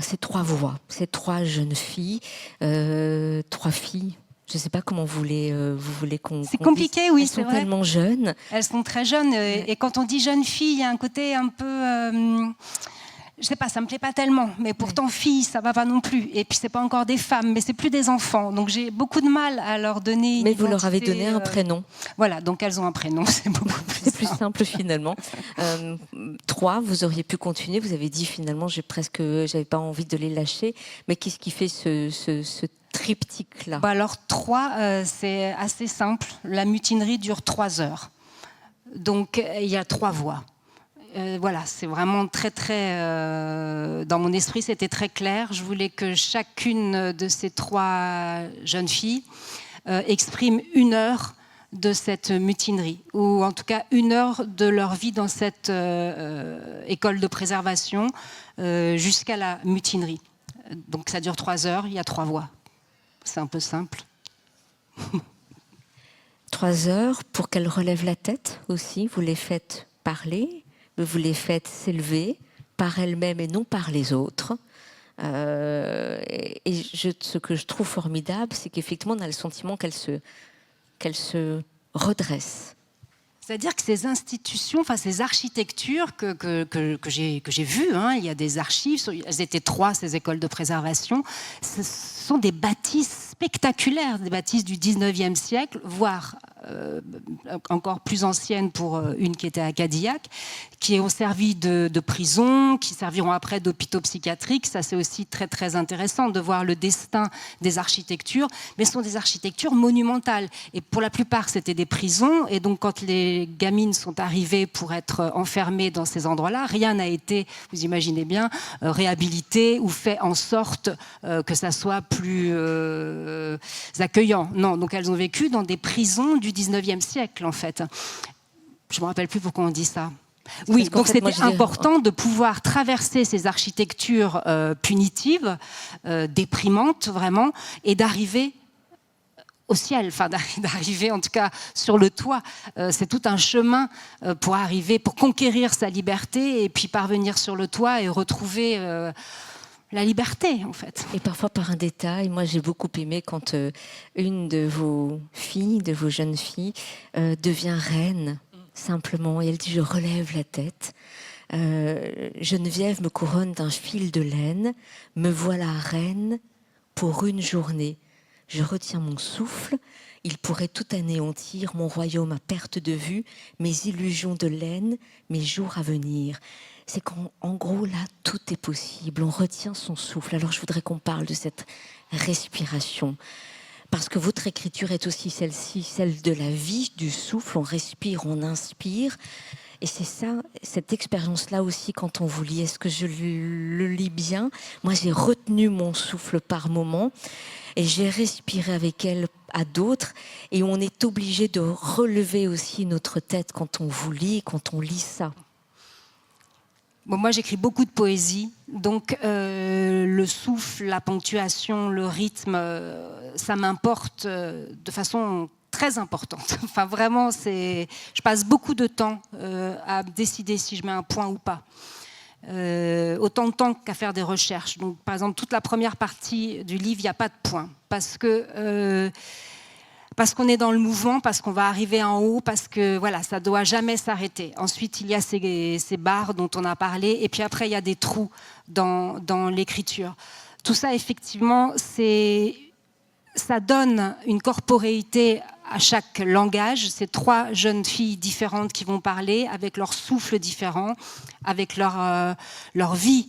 ces trois voix, ces trois jeunes filles, trois filles. Je ne sais pas comment vous voulez qu'on... C'est compliqué, oui, c'est vrai. Elles sont tellement jeunes. Elles sont très jeunes. Et quand on dit jeunes filles, il y a un côté un peu... je sais pas, ça me plaît pas tellement, mais pourtant fille, ça va pas non plus. Et puis c'est pas encore des femmes, mais c'est plus des enfants. Donc j'ai beaucoup de mal à leur donner. Mais vous leur avez donné un prénom. Voilà, donc elles ont un prénom, c'est beaucoup plus C'est plus simple finalement. 3, vous auriez pu continuer. Vous avez dit finalement, j'avais pas envie de les lâcher. Mais qu'est-ce qui fait ce triptyque-là? Alors 3, c'est assez simple. La mutinerie dure 3 heures. Donc il y a 3 voix. Voilà, c'est vraiment très, dans mon esprit, c'était très clair. Je voulais que chacune de ces 3 jeunes filles exprime 1 heure de cette mutinerie, ou en tout cas 1 heure de leur vie dans cette école de préservation jusqu'à la mutinerie. Donc ça dure 3 heures, il y a 3 voix. C'est un peu simple. 3 heures pour qu'elles relèvent la tête aussi. Vous les faites parler. Vous les faites s'élever par elles-mêmes et non par les autres. Ce que je trouve formidable, c'est qu'effectivement, on a le sentiment qu'elles se redressent. C'est-à-dire que ces institutions, enfin ces architectures que j'ai vues, hein, il y a des archives, elles étaient 3, ces écoles de préservation, ce sont des bâtisses spectaculaires, des bâtisses du 19e siècle, voire encore plus anciennes pour une qui était à Cadillac, qui ont servi de prison, qui serviront après d'hôpitaux psychiatriques. Ça, c'est aussi très, très intéressant de voir le destin des architectures, mais ce sont des architectures monumentales. Et pour la plupart, c'était des prisons, et donc quand les gamines sont arrivées pour être enfermées dans ces endroits-là, rien n'a été, vous imaginez bien, réhabilité ou fait en sorte que ça soit plus accueillant. Non, donc elles ont vécu dans des prisons du 19e siècle, en fait. Je ne me rappelle plus pourquoi on dit ça. Oui, donc c'était important de pouvoir traverser ces architectures punitives, déprimantes vraiment, et d'arriver au ciel, enfin d'arriver en tout cas sur le toit. C'est tout un chemin pour arriver, pour conquérir sa liberté et puis parvenir sur le toit et retrouver la liberté, en fait. Et parfois par un détail, moi j'ai beaucoup aimé quand une de vos filles, de vos jeunes filles, devient reine, simplement, et elle dit « je relève la tête ». Geneviève me couronne d'un fil de laine, me voilà reine pour une journée. Je retiens mon souffle, il pourrait tout anéantir, mon royaume à perte de vue, mes illusions de laine, mes jours à venir. C'est qu'en gros, là, tout est possible. On retient son souffle. Alors, je voudrais qu'on parle de cette respiration. Parce que votre écriture est aussi celle-ci, celle de la vie, du souffle. On respire, on inspire. Et c'est ça, cette expérience-là aussi, quand on vous lit, est-ce que je le lis bien? Moi, j'ai retenu mon souffle par moment et j'ai respiré avec elle à d'autres. Et on est obligé de relever aussi notre tête quand on vous lit, quand on lit ça. Bon, moi, j'écris beaucoup de poésie, donc le souffle, la ponctuation, le rythme, ça m'importe de façon très importante. Enfin, vraiment, je passe beaucoup de temps à décider si je mets un point ou pas. Autant de temps qu'à faire des recherches. Donc, par exemple, toute la première partie du livre, il n'y a pas de point, parce qu'on est dans le mouvement, parce qu'on va arriver en haut, parce que voilà, ça ne doit jamais s'arrêter. Ensuite, il y a ces barres dont on a parlé, et puis après, il y a des trous dans l'écriture. Tout ça, effectivement, ça donne une corporéité à chaque langage. C'est 3 jeunes filles différentes qui vont parler, avec leur souffle différent, avec leur vie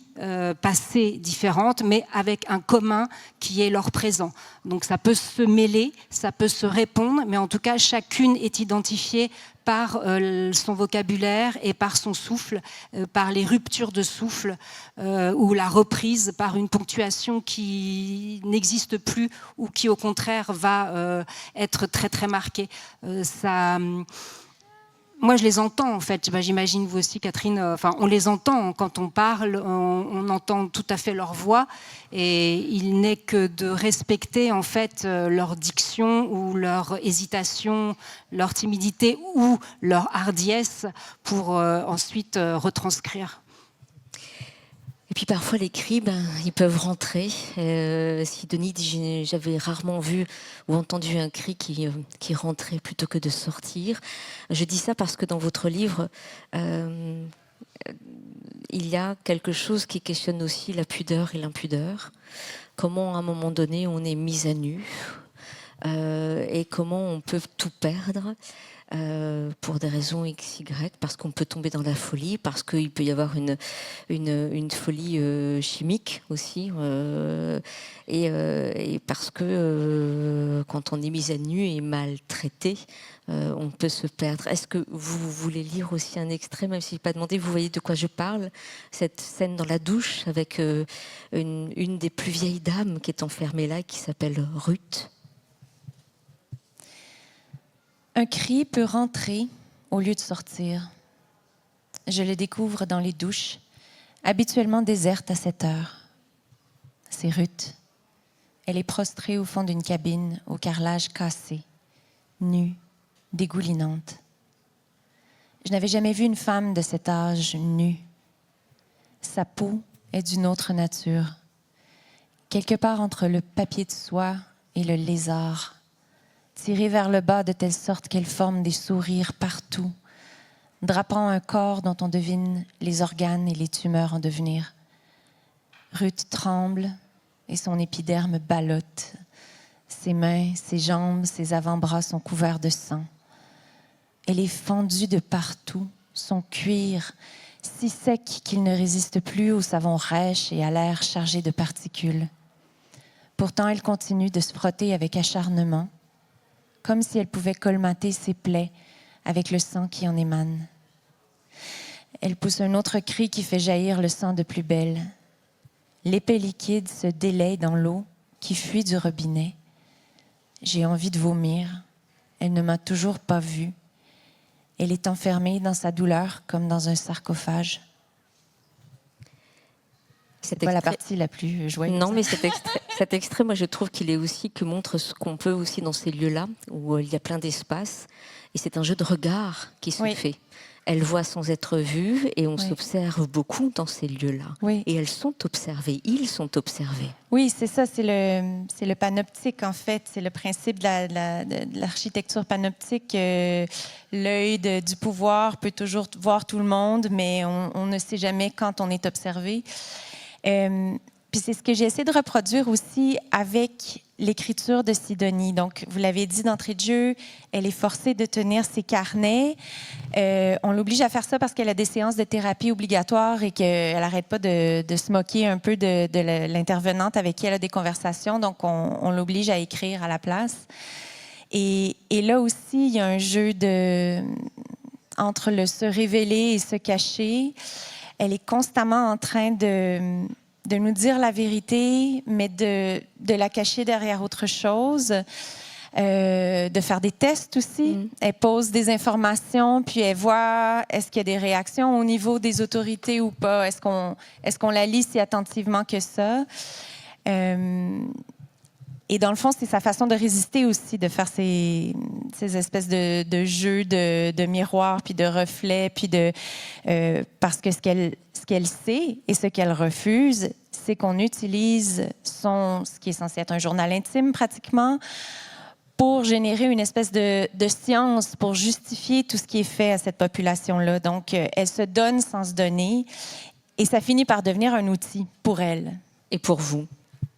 passée différente, mais avec un commun qui est leur présent. Donc ça peut se mêler, ça peut se répondre, mais en tout cas, chacune est identifiée par son vocabulaire et par son souffle, par les ruptures de souffle ou la reprise par une ponctuation qui n'existe plus ou qui au contraire va être très très marquée. Moi, je les entends, en fait. J'imagine vous aussi, Catherine. Enfin, on les entend quand on parle. On entend tout à fait leur voix. Et il n'est que de respecter, en fait, leur diction ou leur hésitation, leur timidité ou leur hardiesse pour ensuite retranscrire. Et puis parfois les cris, ils peuvent rentrer. Sidonie dit, j'avais rarement vu ou entendu un cri qui rentrait plutôt que de sortir. Je dis ça parce que dans votre livre, il y a quelque chose qui questionne aussi la pudeur et l'impudeur. Comment, à un moment donné, on est mis à nu et comment on peut tout perdre pour des raisons X, Y, parce qu'on peut tomber dans la folie, parce qu'il peut y avoir une folie chimique aussi, et parce que quand on est mis à nu et maltraité, on peut se perdre. Est-ce que vous voulez lire aussi un extrait, même si je n'ai pas demandé, vous voyez de quoi je parle? Cette scène dans la douche avec une des plus vieilles dames qui est enfermée là, qui s'appelle Ruth. Un cri peut rentrer au lieu de sortir. Je le découvre dans les douches, habituellement désertes à cette heure. C'est Ruth. Elle est prostrée au fond d'une cabine au carrelage cassé, nue, dégoulinante. Je n'avais jamais vu une femme de cet âge nue. Sa peau est d'une autre nature, quelque part entre le papier de soie et le lézard, tirée vers le bas de telle sorte qu'elle forme des sourires partout, drapant un corps dont on devine les organes et les tumeurs en devenir. Ruth tremble et son épiderme ballotte. Ses mains, ses jambes, ses avant-bras sont couverts de sang. Elle est fendue de partout, son cuir, si sec qu'il ne résiste plus au savon rêche et à l'air chargé de particules. Pourtant, elle continue de se frotter avec acharnement, comme si elle pouvait colmater ses plaies avec le sang qui en émane. Elle pousse un autre cri qui fait jaillir le sang de plus belle. L'épais liquide se délaie dans l'eau qui fuit du robinet. J'ai envie de vomir. Elle ne m'a toujours pas vue. Elle est enfermée dans sa douleur comme dans un sarcophage. C'est pas la partie la plus joyeuse. Non, mais cet extrait, moi, je trouve qu'il est aussi, que montre ce qu'on peut aussi dans ces lieux-là, où il y a plein d'espace. Et c'est un jeu de regard qui se fait. Elle voit sans être vue et on s'observe beaucoup dans ces lieux-là. Oui. Et elles sont observées, ils sont observés. Oui, c'est ça, c'est le panoptique, en fait. C'est le principe de l'architecture panoptique. L'œil du pouvoir peut toujours voir tout le monde, mais on ne sait jamais quand on est observé. Puis c'est ce que j'ai essayé de reproduire aussi avec l'écriture de Sidonie. Donc, vous l'avez dit d'entrée de jeu, elle est forcée de tenir ses carnets. On l'oblige à faire ça parce qu'elle a des séances de thérapie obligatoires et qu'elle n'arrête pas de se moquer un peu de l'intervenante avec qui elle a des conversations. Donc, on l'oblige à écrire à la place. Et là aussi, il y a un jeu entre le se révéler et se cacher. Elle est constamment en train de nous dire la vérité, mais de la cacher derrière autre chose, de faire des tests aussi. Elle pose des informations, puis elle voit est-ce qu'il y a des réactions au niveau des autorités ou pas. Est-ce qu'on la lit si attentivement que ça? Et dans le fond, c'est sa façon de résister aussi, de faire ces espèces de jeux de miroirs, puis de reflets, puis parce que ce qu'elle sait et ce qu'elle refuse, c'est qu'on utilise ce qui est censé être un journal intime pratiquement, pour générer une espèce de science, pour justifier tout ce qui est fait à cette population-là. Donc, elle se donne sans se donner, et ça finit par devenir un outil pour elle. Et pour vous?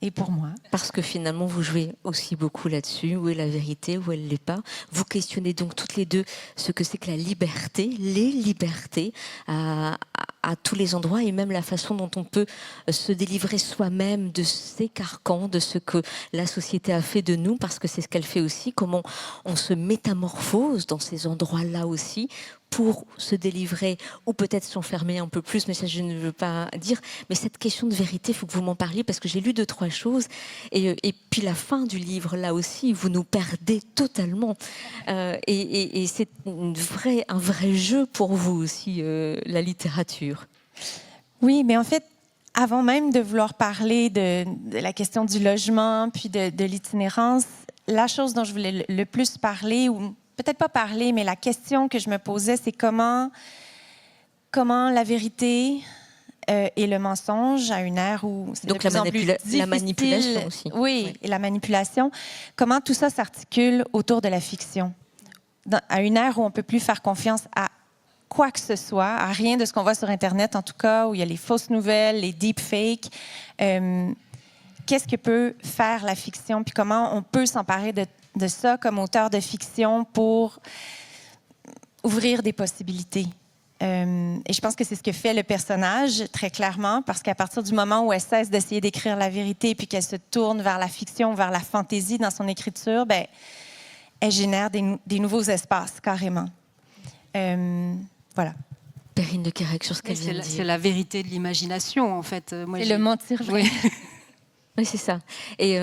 Et pour moi. Parce que finalement, vous jouez aussi beaucoup là-dessus. Où est la vérité, où elle ne l'est pas. Vous questionnez donc toutes les deux ce que c'est que la liberté, les libertés à tous les endroits, et même la façon dont on peut se délivrer soi-même de ces carcans, de ce que la société a fait de nous, parce que c'est ce qu'elle fait aussi, comment on se métamorphose dans ces endroits-là aussi, pour se délivrer ou peut-être s'enfermer un peu plus, mais ça je ne veux pas dire. Mais cette question de vérité, il faut que vous m'en parliez parce que j'ai lu 2-3 choses et puis la fin du livre, là aussi, vous nous perdez totalement. Et c'est un vrai jeu pour vous aussi, la littérature. Oui, mais en fait, avant même de vouloir parler de la question du logement puis de l'itinérance, la chose dont je voulais le plus parler, ou peut-être pas parler, mais la question que je me posais, c'est comment la vérité et le mensonge, à une ère où c'est donc de plus en plus difficile, la manipulation aussi. Oui, et la manipulation. Comment tout ça s'articule autour de la fiction? À une ère où on ne peut plus faire confiance à quoi que ce soit, à rien de ce qu'on voit sur Internet, en tout cas, où il y a les fausses nouvelles, les deepfakes. Qu'est-ce que peut faire la fiction, puis comment on peut s'emparer de ça comme auteur de fiction pour ouvrir des possibilités. Et je pense que c'est ce que fait le personnage, très clairement, parce qu'à partir du moment où elle cesse d'essayer d'écrire la vérité puis qu'elle se tourne vers la fiction, vers la fantaisie dans son écriture, ben, elle génère des nouveaux espaces, carrément. Voilà. Perrine de Quérec, sur ce qu'elle vient de dire. C'est la vérité de l'imagination, en fait. C'est le mentir vrai. Oui. Oui, c'est ça. Et,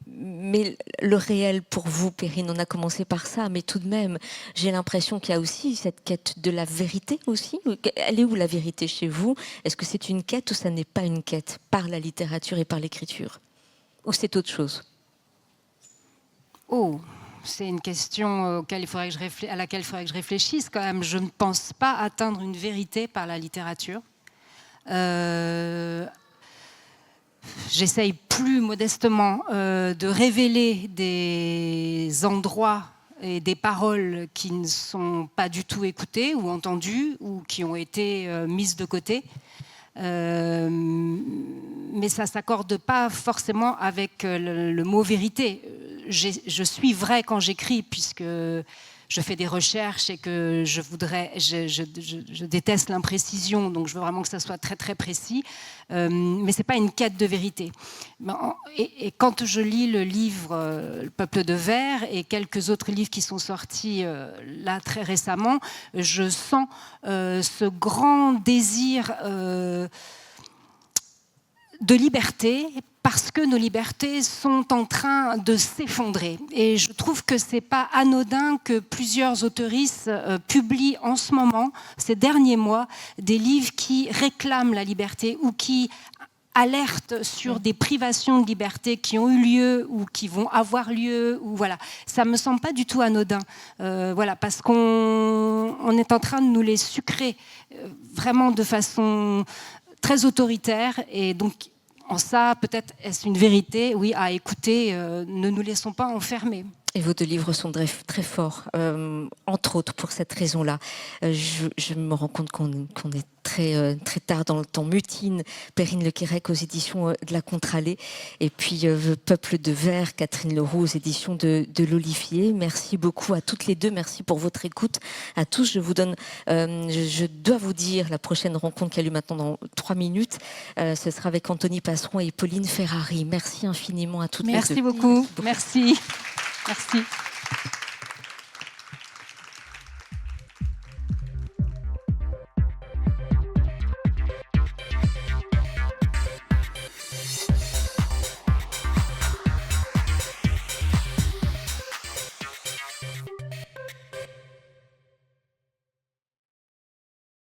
mais le réel pour vous, Perrine, on a commencé par ça, mais tout de même, j'ai l'impression qu'il y a aussi cette quête de la vérité aussi. Elle est où la vérité chez vous? Est-ce que c'est une quête ou ça n'est pas une quête par la littérature et par l'écriture? Ou c'est autre chose? Oh, c'est une question à laquelle il faudrait que je réfléchisse quand même. Je ne pense pas atteindre une vérité par la littérature. J'essaye plus modestement de révéler des endroits et des paroles qui ne sont pas du tout écoutées ou entendues ou qui ont été mises de côté. Mais ça ne s'accorde pas forcément avec le mot vérité. Je suis vraie quand j'écris puisque je fais des recherches et que je déteste l'imprécision, donc je veux vraiment que ça soit très très précis, mais c'est pas une quête de vérité. Et quand je lis le livre Le Peuple de Verre et quelques autres livres qui sont sortis là très récemment, je sens ce grand désir de liberté, parce que nos libertés sont en train de s'effondrer. Et je trouve que ce n'est pas anodin que plusieurs autoristes publient en ce moment, ces derniers mois, des livres qui réclament la liberté ou qui alertent sur des privations de liberté qui ont eu lieu ou qui vont avoir lieu. Ou voilà. Ça ne me semble pas du tout anodin. Voilà, parce qu'on est en train de nous les sucrer vraiment de façon très autoritaire. Et donc, en ça, peut-être est-ce une vérité, oui, à écouter, ne nous laissons pas enfermer. Et vos deux livres sont très forts, entre autres pour cette raison-là. Je me rends compte qu'on est très tard dans le temps. Mutine, Perrine Le Quérec aux éditions de la Contralée. Et puis Peuple de Verre, Catherine Leroux aux éditions de l'Olivier. Merci beaucoup à toutes les deux. Merci pour votre écoute. À tous, je vous donne, je dois vous dire, la prochaine rencontre qui a lieu maintenant dans 3 minutes, ce sera avec Anthony Passeron et Pauline Ferrari. Merci infiniment à toutes les deux. Merci beaucoup. Merci. Merci.